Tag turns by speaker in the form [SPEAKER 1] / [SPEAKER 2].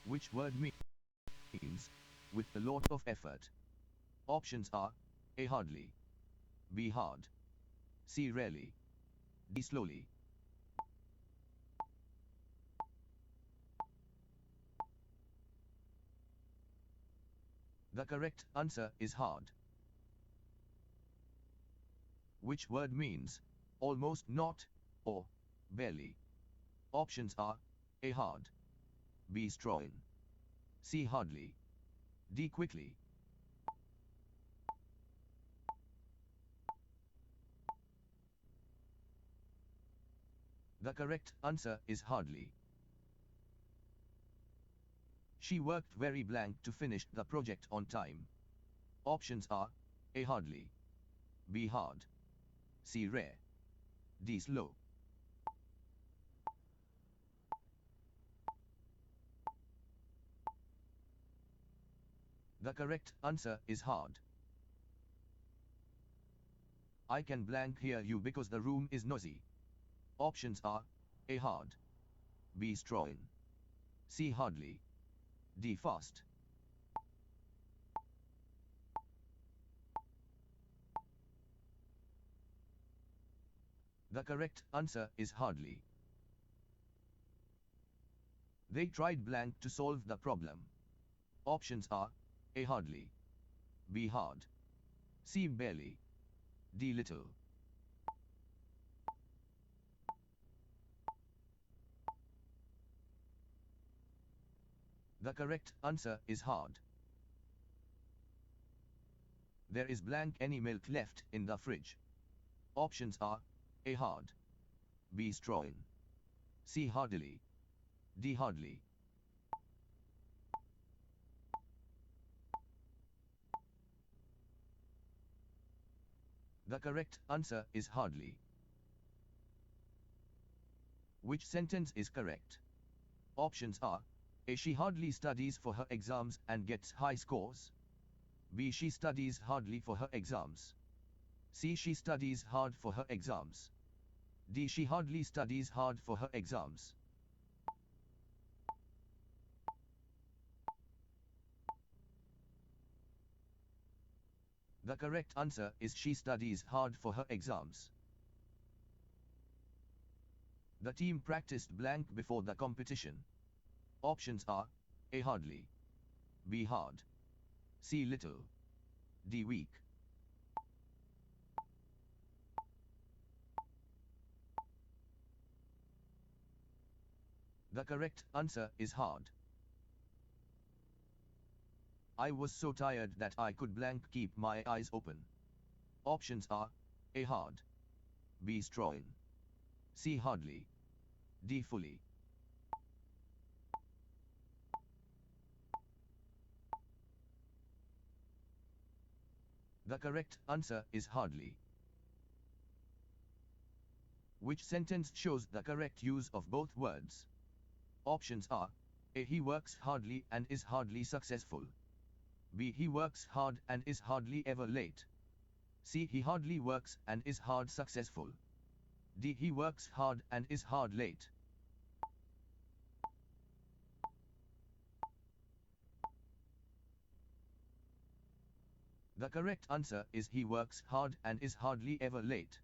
[SPEAKER 1] Which word means with a lot of effort? Options are A. Hardly, B. Hard, C. Rarely, D. Slowly. The correct answer is hard. Which word means almost not or barely? Options are A. Hard, B. Strong, C. Hardly, D. Quickly. The correct answer is hardly. She worked very blank to finish the project on time. Options are A. Hardly, B. Hard, C. Rare, D. Slow. The correct answer is hard. I can blank hear you because the room is noisy. Options are A. Hard, B. Strong, C. Hardly, D. Fast. The correct answer is hardly. They tried blank to solve the problem. Options are A. Hardly, B. Hard, C. Barely, D. Little. The correct answer is hard. There is blank any milk left in the fridge. Options are A. Hard, B. Strong, C. Hardily, D. Hardly. The correct answer is hardly. Which sentence is correct? Options are A. She hardly studies for her exams and gets high scores, B. She studies hardly for her exams, C. She studies hard for her exams, D. She hardly studies hard for her exams. The correct answer is she studies hard for her exams. The team practiced blank before the competition. Options are A. Hardly, B. Hard, C. Little, D. Weak. The correct answer is hard. I was so tired that I could blank keep my eyes open. Options are A. Hard, B. Strong, C. Hardly, D. Fully. The correct answer is hardly. Which sentence shows the correct use of both words? Options are A. He works hardly and is hardly successful, B. He works hard and is hardly ever late, C. He hardly works and is hard successful, D. He works hard and is hard late. The correct answer is he works hard and is hardly ever late.